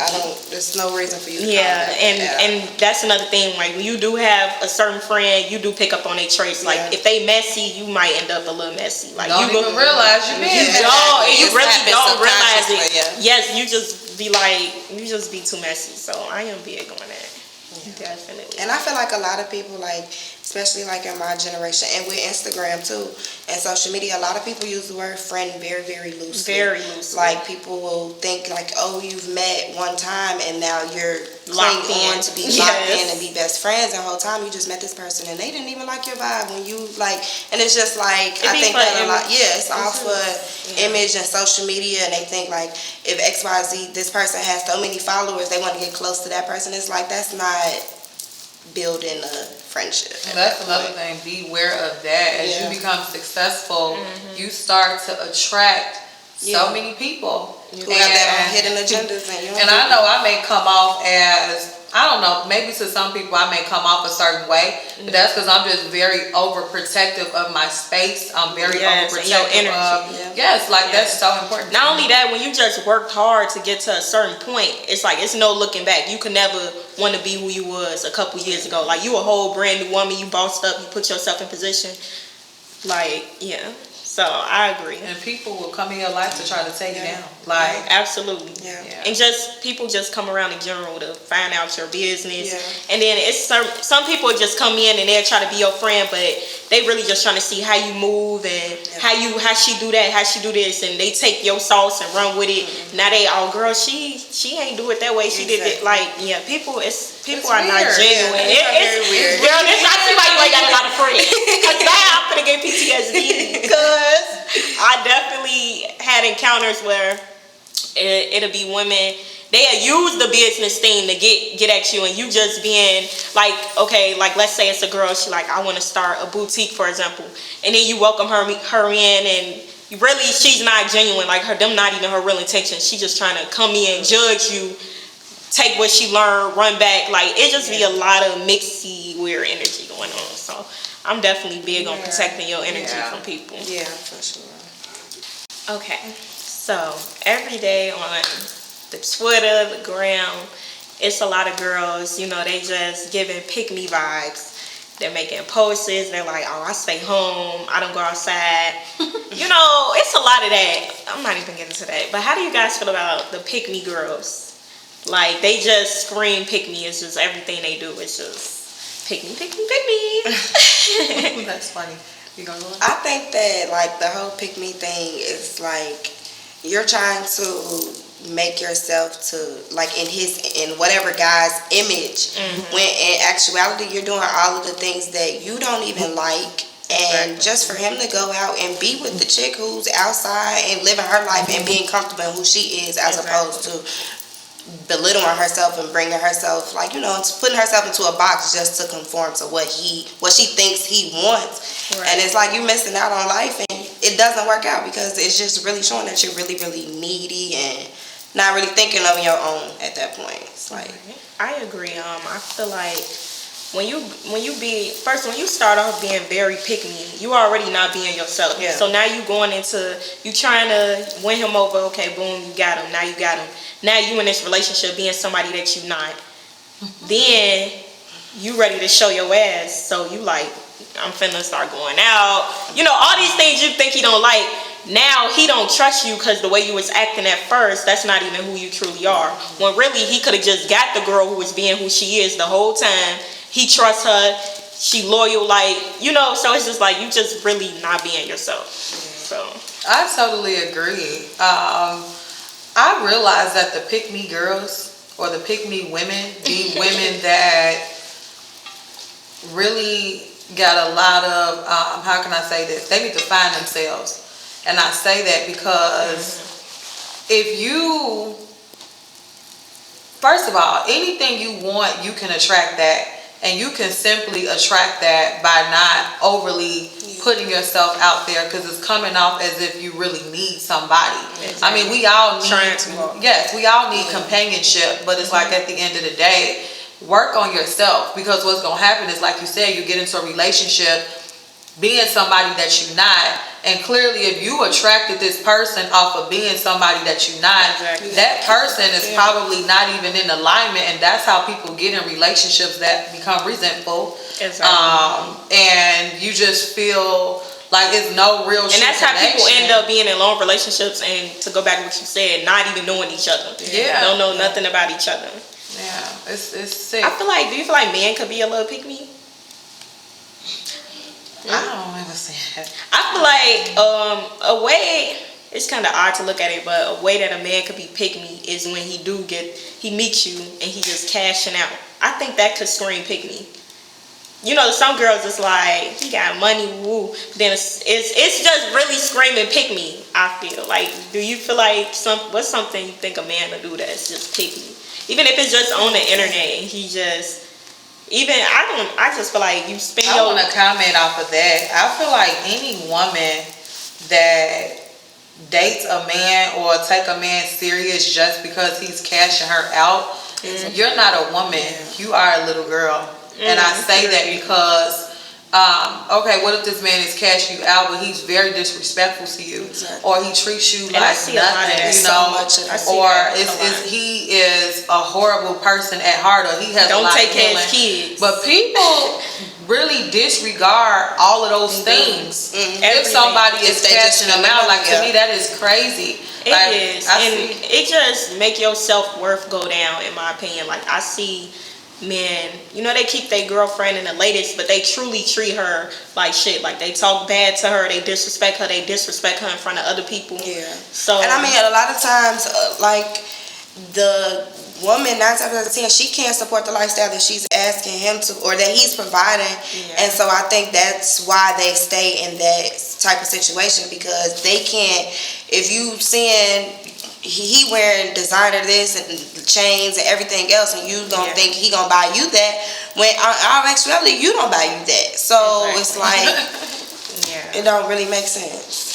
[SPEAKER 2] There's no reason for you to call that.
[SPEAKER 1] And that's another thing. Like, when you do have a certain friend, you do pick up on their traits. Like, if they messy, you might end up a little messy. Like,
[SPEAKER 3] don't even realize you did.
[SPEAKER 1] You really don't realize it. Yes, you just be too messy. So I am big on that. Definitely.
[SPEAKER 2] And I feel like a lot of people, like, especially like in my generation and with Instagram too and social media, a lot of people use the word friend very, very loosely. Very loosely. Like, people will think like, oh, you've met one time and now you're locked on to be locked in and be best friends, and the whole time you just met this person and they didn't even like your vibe when you like, and it's just like, I think that a lot, it's all for image and social media, and they think like, if XYZ, this person has so many followers, they want to get close to that person. It's like, that's not building a friendship.
[SPEAKER 3] And that's another thing. Beware of that. As you become successful, you start to attract so many people
[SPEAKER 2] who have their own hidden agendas.
[SPEAKER 3] And I know I may come off as, I don't know, maybe to some people I may come off a certain way, but that's because I'm just very overprotective of my space. I'm very overprotective of that's so important.
[SPEAKER 1] Not only that, when you just worked hard to get to a certain point, it's like, it's no looking back. You can never want to be who you was a couple years ago. Like, you a whole brand new woman, you bossed up, you put yourself in position. Like, So I agree.
[SPEAKER 3] And people will come in your life to try to take you down. Like,
[SPEAKER 1] absolutely.
[SPEAKER 2] Yeah.
[SPEAKER 1] And just people just come around in general to find out your business.
[SPEAKER 2] Yeah.
[SPEAKER 1] And then it's some people just come in and they'll try to be your friend, but they really just trying to see how you move and how she do that, how she do this, and they take your sauce and run with it. Now they all, girl, she ain't do it that way. She did it like, people are not genuine.
[SPEAKER 2] It's weird.
[SPEAKER 1] Girl, I see why you ain't got a lot of friends. Cause now I'm gonna get PTSD. Cause I definitely had encounters where it'll be women. They'll use the business thing to get at you, and you just being like, okay, like let's say it's a girl. She like, I want to start a boutique, for example, and then you welcome her in, and really she's not genuine. Like them not even her real intention. She just trying to come in, judge you, take what she learned, run back. Like it just be a lot of mixy, weird energy going on. So I'm definitely big on protecting your energy from people.
[SPEAKER 2] Yeah, for sure.
[SPEAKER 1] Okay, so every day on the Twitter, the gram, it's a lot of girls, they just giving pick-me vibes. They're making posts. They're like, oh, I stay home. I don't go outside. It's a lot of that. I'm not even getting to that. But how do you guys feel about the pick-me girls? Like, they just scream pick-me. It's just everything they do. It's just pick-me, pick-me, pick-me.
[SPEAKER 3] that's funny. You gonna go on?
[SPEAKER 2] I think that like the whole pick me thing is like you're trying to make yourself to like in whatever guy's image, when in actuality you're doing all of the things that you don't even like. And just for him to go out and be with the chick who's outside and living her life and being comfortable in who she is, as opposed to belittling herself and bringing herself, like, putting herself into a box just to conform to what she thinks he wants. Right. And it's like you missing out on life, and it doesn't work out because it's just really showing that you're really, really needy and not really thinking of your own at that point. It's like,
[SPEAKER 1] I agree. I feel like when you start off being very pick-me, you already not being yourself. Yeah. So now you going into, you trying to win him over. Okay, boom, you got him. Now you got him. Now you in this relationship being somebody that you not. Then you ready to show your ass. So you like, I'm finna start going out. All these things you think he don't like. Now he don't trust you because the way you was acting at first, that's not even who you truly are. When really he could have just got the girl who was being who she is the whole time. He trusts her. She loyal, so it's just like you just really not being yourself. So
[SPEAKER 3] I totally agree. I realize that the pick-me girls or the pick-me women be women that really got a lot of, how can I say this? They need to find themselves. And I say that because if you, first of all, anything you want, you can attract that. And you can simply attract that by not overly putting yourself out there because it's coming off as if you really need somebody. Exactly. I mean, we all need companionship, but it's like at the end of the day, work on yourself, because what's going to happen is, like you said, you get into a relationship being somebody that you're not, and clearly if you attracted this person off of being somebody that you're not, that person is probably not even in alignment, and that's how people get in relationships that become resentful. And you just feel like it's no real
[SPEAKER 1] and that's how people end up being in long relationships, and to go back to what you said, not even knowing each other. Don't know nothing about each other.
[SPEAKER 3] It's sick.
[SPEAKER 1] Do you feel like men could be a little pick-me?
[SPEAKER 3] I don't ever say that.
[SPEAKER 1] I feel like a way, it's kind of odd to look at it, but a way that a man could be pick-me is when he meets you and he just cashing out. I think that could scream pick-me. Some girls it's like he got money, woo. Then it's just really screaming pick-me. I feel like, do you feel like what's something you think a man will do that's just pick-me? Even if it's just on the internet and he just. I just feel like you spend
[SPEAKER 3] I want to comment off of that. I feel like any woman that dates a man or take a man serious just because he's cashing her out, you're not a woman. You are a little girl. And I say that because okay, what if this man is cashing you out, but he's very disrespectful to you, or he treats you like nothing, you know, or he is a horrible person at heart, or he has a lot of healing. Kids. But people really disregard all of those things. If somebody is cashing them out, like to me, that is crazy.
[SPEAKER 1] It is, and it just make your self-worth go down, in my opinion. Like, I see men, you know, they keep their girlfriend in the latest, but they truly treat her like shit. Like, they talk bad to her, they disrespect her in front of other people. Yeah. So,
[SPEAKER 2] and I mean, a lot of times, like, the woman, 9 times out of 10, she can't support the lifestyle that she's asking him to, or that he's providing. And so I think that's why they stay in that type of situation, because they can't. If you seeing he wearing designer this and chains and everything else, and you don't think he gonna buy you that, when actually you don't buy you that. So it's like it don't really make sense.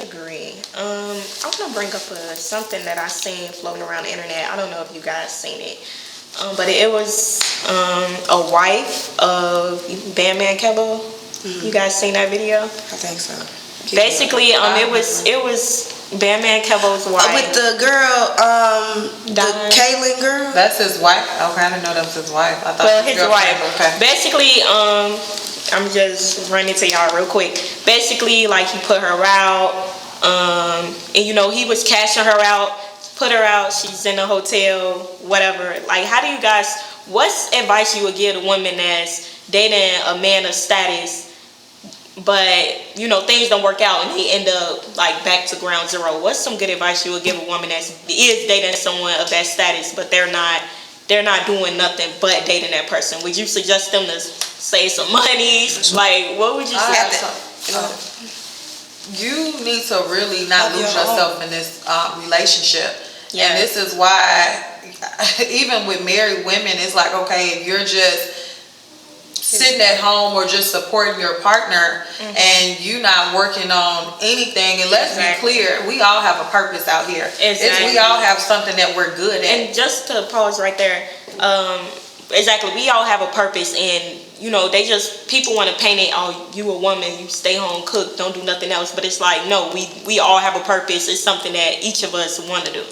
[SPEAKER 1] I agree. I'm gonna bring up something that I seen floating around the internet. I don't know if you guys seen it, but it was a wife of Bandman Kevo. You guys seen that video?
[SPEAKER 2] I think so.
[SPEAKER 1] Basically, it was Bandman Kevo's wife.
[SPEAKER 2] With the girl, the Kaylin girl?
[SPEAKER 3] That's his wife? Okay, I didn't know that was his wife. I thought
[SPEAKER 1] his wife. Okay. Basically, I'm just running to y'all real quick. Basically, like, he put her out, and you know, he was cashing her out, put her out, she's in a hotel, whatever. Like, how do you guys, what's advice you would give a woman that's dating a man of status, but, you know, things don't work out and they end up, like, back to ground zero? What's some good advice you would give a woman that is dating someone of that status, but they're not doing nothing but dating that person? Would you suggest them to save some money? Like, what would you suggest?
[SPEAKER 3] You need to really not lose yourself in this relationship. And this is why, even with married women, it's like, okay, if you're just sitting at home or just supporting your partner and you not working on anything, and let's be clear, we all have a purpose out here. We all have something that we're good at.
[SPEAKER 1] And just to pause right there, we all have a purpose, and you know, people want to paint it, oh, you a woman, you stay home, cook, don't do nothing else. But it's like, no, we all have a purpose. It's something that each of us want to do.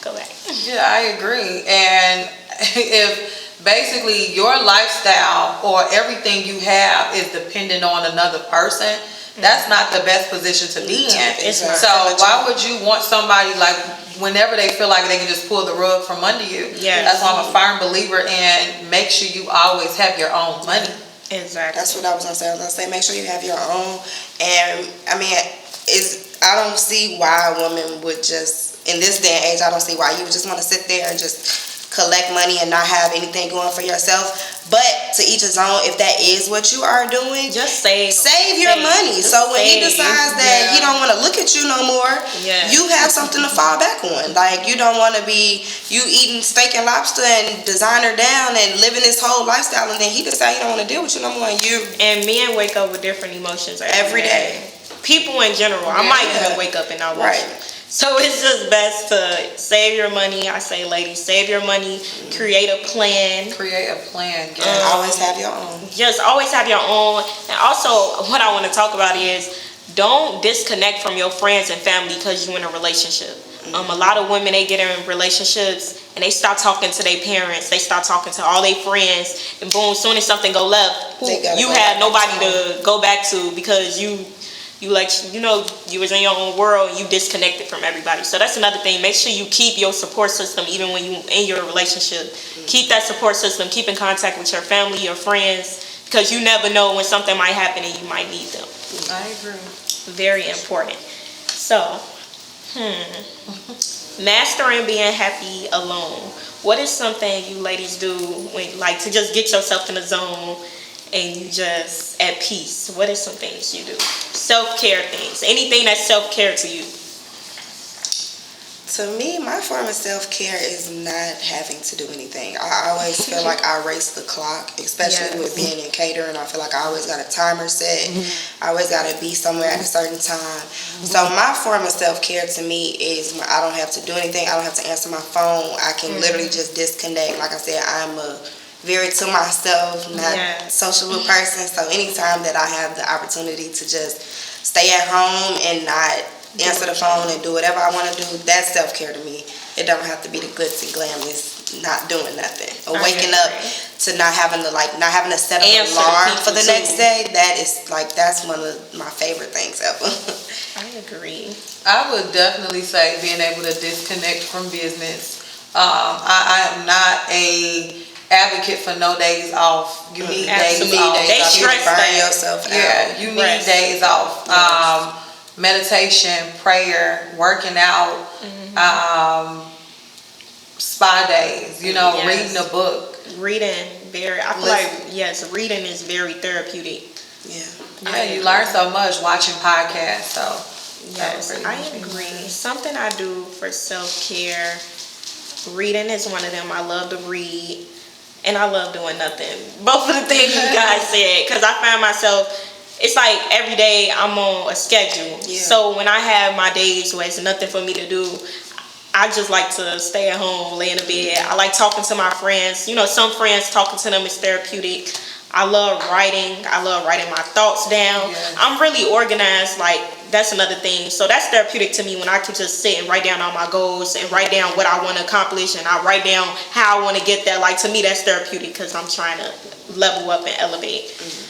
[SPEAKER 1] Go back.
[SPEAKER 3] Yeah, I agree. And if basically your lifestyle or everything you have is dependent on another person, that's not the best position to be in. So why would you want somebody, like, whenever they feel like they can just pull the rug from under you? That's why I'm a firm believer in make sure you always have your own money.
[SPEAKER 2] Exactly. That's what I was gonna say. I was gonna say make sure you have your own. And I mean, I don't see why a woman would just, in this day and age, I don't see why you would just want to sit there and just collect money and not have anything going for yourself. But to each his own. If that is what you are doing,
[SPEAKER 1] just save
[SPEAKER 2] your money. So when he decides that he don't want to look at you no more, you have something to fall back on. Like, you don't want to be you eating steak and lobster and designer down and living this whole lifestyle, and then he decides he don't want to deal with you no more. And
[SPEAKER 1] men wake up with different emotions every day. People in general. I might even wake up and not watch it. So it's just best to save your money. I say, ladies, save your money. Create a plan.
[SPEAKER 2] Always have your own.
[SPEAKER 1] Just always have your own. And also, what I want to talk about is don't disconnect from your friends and family because you're in a relationship. A lot of women, they get in relationships and they start talking to their parents. They start talking to all their friends. And boom, soon as something go left, you have nobody to go back to because you was in your own world and you disconnected from everybody. So that's another thing. Make sure you keep your support system even when you in your relationship. Keep that support system. Keep in contact with your family, your friends, because you never know when something might happen and you might need them.
[SPEAKER 3] I agree.
[SPEAKER 1] Very important. So, mastering being happy alone. What is something you ladies do when, like, to just get yourself in the zone and you just at peace? What are some things you do? Self-care things. Anything that's self-care to you?
[SPEAKER 2] To me, my form of self-care is not having to do anything. I always feel like I race the clock, especially with being in catering. I feel like I always got a timer set. I always got to be somewhere at a certain time. So my form of self-care to me is when I don't have to do anything. I don't have to answer my phone. I can literally just disconnect. Like I said, I'm a very to myself, not sociable person. So anytime that I have the opportunity to just stay at home and not answer the phone and do whatever I want to do, that's self-care to me. It don't have to be the glitz and glam. It's not doing nothing or waking up to not having to set an alarm for the next day. That's one of my favorite things ever.
[SPEAKER 1] I agree.
[SPEAKER 3] I would definitely say being able to disconnect from business. I am not a advocate for no days off. You need days off.
[SPEAKER 1] They stress
[SPEAKER 2] burn yourself out.
[SPEAKER 3] Yeah, you need days off. Yes. Meditation, prayer, working out, spa days, reading a book.
[SPEAKER 1] Reading, I feel like, reading is very therapeutic.
[SPEAKER 2] Yeah,
[SPEAKER 3] you learn so much watching podcasts, so.
[SPEAKER 1] Yes, I agree. Something I do for self-care, reading is one of them. I love to read, and I love doing nothing. Both of the things you guys said, because I find myself, it's like every day I'm on a schedule. Yeah. So when I have my days where it's nothing for me to do, I just like to stay at home, lay in the bed. I like talking to my friends. Some friends, talking to them is therapeutic. I love writing. I love writing my thoughts down. Yes. I'm really organized. That's another thing. So that's therapeutic to me when I can just sit and write down all my goals and write down what I want to accomplish, and I write down how I want to get there. To me, that's therapeutic because I'm trying to level up and elevate. Mm-hmm.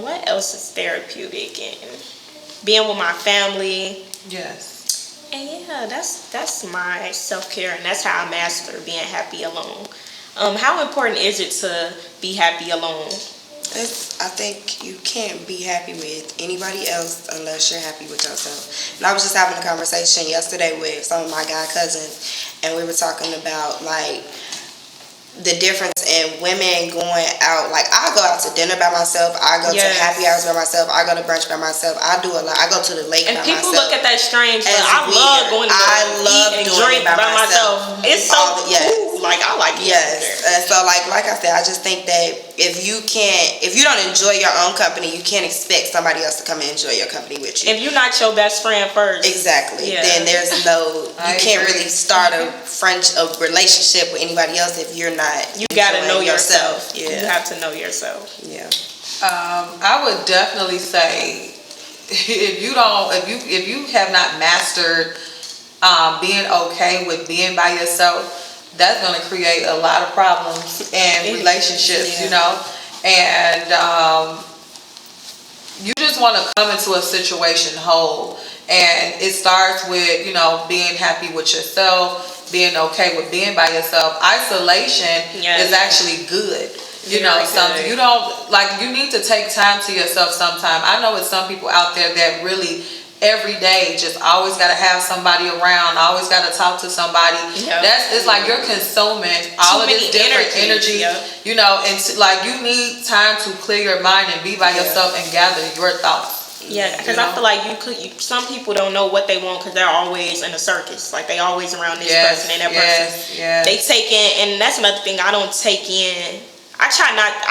[SPEAKER 1] What else is therapeutic? And being with my family.
[SPEAKER 3] Yes.
[SPEAKER 1] And that's my self-care, and that's how I master being happy alone. How important is it to be happy alone?
[SPEAKER 2] I think you can't be happy with anybody else unless you're happy with yourself. And I was just having a conversation yesterday with some of my guy cousins, and we were talking about the difference in women going out. I go out to dinner by myself. I go to happy hours by myself. I go to brunch by myself. I do a lot. I go to the lake by myself.
[SPEAKER 1] And people look at that strange. I love going to eat and drink by myself. It's so cool. I like it.
[SPEAKER 2] Yes. And so like I said, I just think that if you don't enjoy your own company, you can't expect somebody else to come and enjoy your company with you.
[SPEAKER 1] If you're not your best friend first.
[SPEAKER 2] Exactly. Yeah. Then there's you can't really start a relationship with anybody else if you're not.
[SPEAKER 1] You gotta know yourself.
[SPEAKER 2] Yeah.
[SPEAKER 1] You have to know yourself.
[SPEAKER 2] Yeah.
[SPEAKER 3] I would definitely say if you have not mastered being okay with being by yourself, that's going to create a lot of problems in relationships, and you just want to come into a situation whole, and it starts with being happy with yourself, being okay with being by yourself. Isolation is actually good. Something you don't you need to take time to yourself sometime. I know it's some people out there that really every day just always got to have somebody around, always got to talk to somebody. It's like you're consuming all of this different energy, and you need time to clear your mind and be by yourself and gather your thoughts.
[SPEAKER 1] Yeah, because I feel like some people don't know what they want because they're always in a circus. They always around this person and that person.
[SPEAKER 3] Yes.
[SPEAKER 1] They take in, and that's another thing I don't take in. I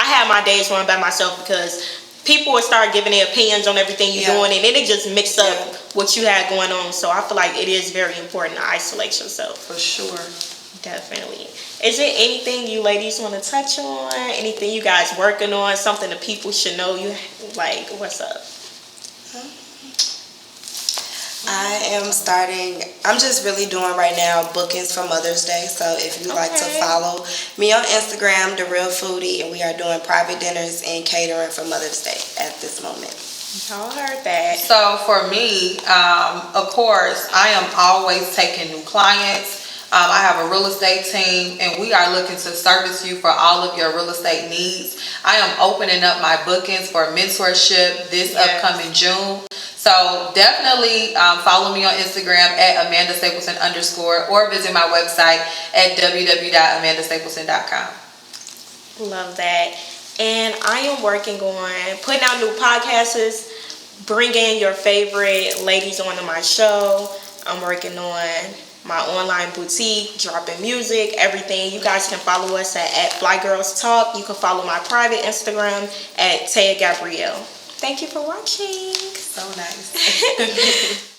[SPEAKER 1] have my days when I'm by myself because people will start giving their opinions on everything you're doing, and then it just mix up what you had going on. So I feel like it is very important to isolate yourself.
[SPEAKER 3] For sure.
[SPEAKER 1] Definitely. Is there anything you ladies want to touch on? Anything you guys working on? Something that people should know? What's up?
[SPEAKER 2] I'm just really doing right now bookings for Mother's Day. So if you like to follow me on Instagram, DaRealFoodie, and we are doing private dinners and catering for Mother's Day at this moment.
[SPEAKER 1] Y'all heard that.
[SPEAKER 3] So for me, of course, I am always taking new clients. I have a real estate team, and we are looking to service you for all of your real estate needs. I am opening up my bookings for mentorship this upcoming June. So definitely follow me on Instagram at @AmandaStapleton_ or visit my website at www.amandastapleton.com.
[SPEAKER 1] Love that. And I am working on putting out new podcasts, bringing your favorite ladies onto my show. I'm working on my online boutique, dropping music, everything. You guys can follow us at Fly Girls Talk. You can follow my private Instagram at Taya Gabrielle. Thank you for watching.
[SPEAKER 3] So nice.